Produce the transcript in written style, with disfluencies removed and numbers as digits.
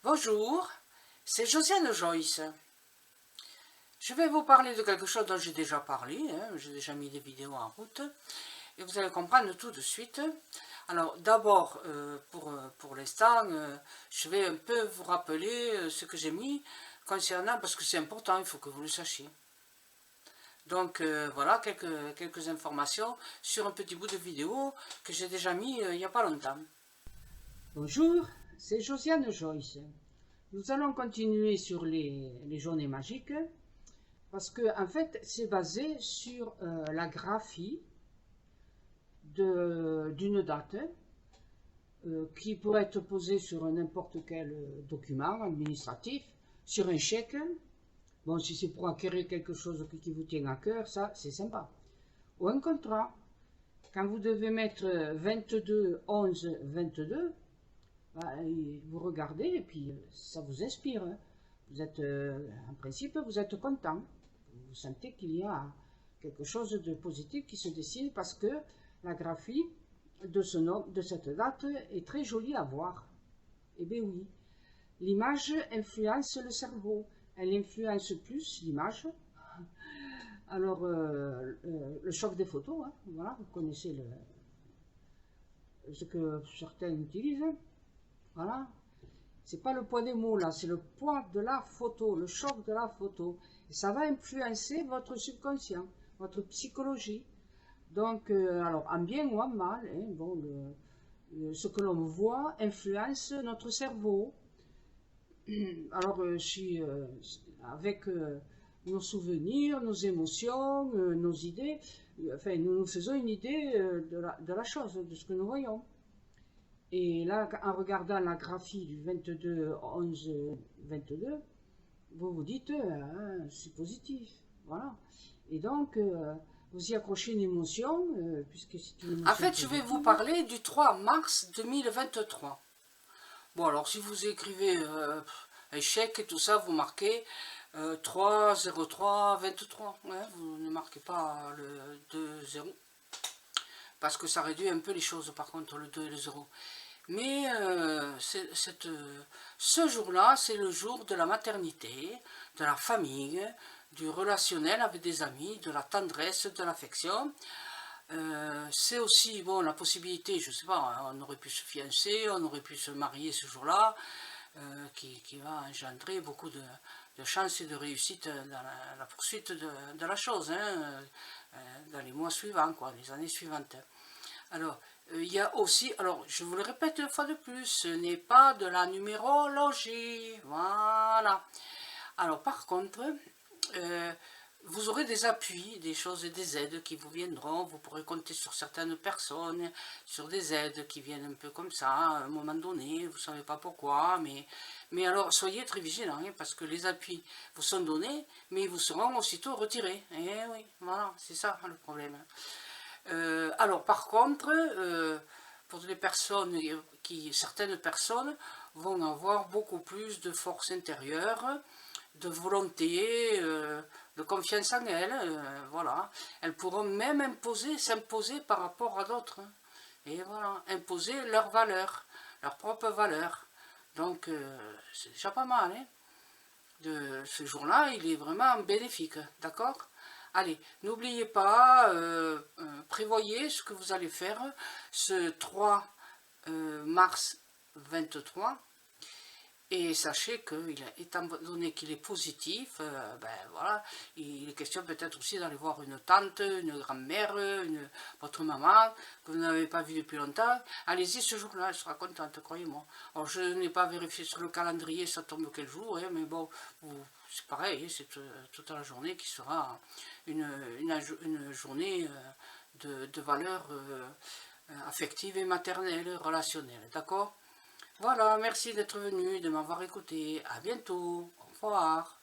Bonjour, c'est Josiane Joyce. Je vais vous parler de quelque chose dont j'ai déjà parlé, j'ai déjà mis des vidéos en route, et vous allez comprendre tout de suite. Alors d'abord, pour l'instant, je vais un peu vous rappeler ce que j'ai mis concernant, parce que c'est important, il faut que vous le sachiez. Donc voilà, quelques informations sur un petit bout de vidéo que j'ai déjà mis il n'y a pas longtemps. Bonjour, c'est Josiane Joyce. Nous allons continuer sur les journées magiques parce que en fait c'est basé sur la graphie d'une date qui pourrait être posée sur n'importe quel document administratif, sur un chèque. Bon, si c'est pour acquérir quelque chose qui vous tient à cœur, ça c'est sympa. Ou un contrat. Quand vous devez mettre 22, 11, 22, vous regardez et puis ça vous inspire. Vous êtes, en principe, vous êtes content. Vous sentez qu'il y a quelque chose de positif qui se dessine parce que la graphie de cette date est très jolie à voir. Eh bien oui, l'image influence le cerveau. Elle influence plus l'image. Alors, le choc des photos, voilà, vous connaissez ce que certains utilisent. Voilà, c'est pas le poids des mots là, c'est le poids de la photo, le choc de la photo. Et ça va influencer votre subconscient, votre psychologie. Donc, alors en bien ou en mal, bon, ce que l'on voit influence notre cerveau. Alors, avec nos souvenirs, nos émotions, nos idées, enfin, nous nous faisons une idée de la chose, de ce que nous voyons. Et là, en regardant la graphie du 22, 11, 22, vous vous dites, c'est positif. Voilà. Et donc, vous y accrochez une émotion, puisque c'est une émotion. En fait, je vais vous parler du 3 mars 2023. Bon, alors, si vous écrivez échec et tout ça, vous marquez 3, 03, 23. Ouais, vous ne marquez pas le 2, 0. Parce que ça réduit un peu les choses, par contre, le 2 et le 0. Mais ce jour-là, c'est le jour de la maternité, de la famille, du relationnel avec des amis, de la tendresse, de l'affection. C'est aussi bon, la possibilité, je ne sais pas, on aurait pu se fiancer, on aurait pu se marier ce jour-là, qui va engendrer beaucoup de chances et de réussite dans la poursuite de la chose, dans les mois suivants, quoi, les années suivantes. Alors, il y a aussi, alors je vous le répète une fois de plus, ce n'est pas de la numérologie, voilà. Alors par contre, vous aurez des appuis, des choses et des aides qui vous viendront, vous pourrez compter sur certaines personnes, sur des aides qui viennent un peu comme ça, à un moment donné, vous ne savez pas pourquoi, mais alors soyez très vigilants, parce que les appuis vous sont donnés, mais ils vous seront aussitôt retirés. Eh oui, voilà, c'est ça le problème. Alors par contre, pour les personnes certaines personnes vont avoir beaucoup plus de force intérieure, de volonté, de confiance en elles, voilà. Elles pourront même s'imposer par rapport à d'autres. Et voilà, imposer leurs valeurs, leurs propres valeurs. Donc c'est déjà pas mal, ce jour-là, il est vraiment bénéfique, d'accord? Allez, n'oubliez pas, prévoyez ce que vous allez faire ce 3 mars 23. Et sachez que, étant donné qu'il est positif, voilà, il est question peut-être aussi d'aller voir une tante, une grand-mère, votre maman, que vous n'avez pas vue depuis longtemps. Allez-y ce jour-là, elle sera contente, croyez-moi. Alors je n'ai pas vérifié sur le calendrier, ça tombe quel jour, mais bon, c'est pareil, c'est toute la journée qui sera une journée de valeurs affectives et maternelles, relationnelles, d'accord ? Voilà, merci d'être venu, de m'avoir écouté. À bientôt. Au revoir.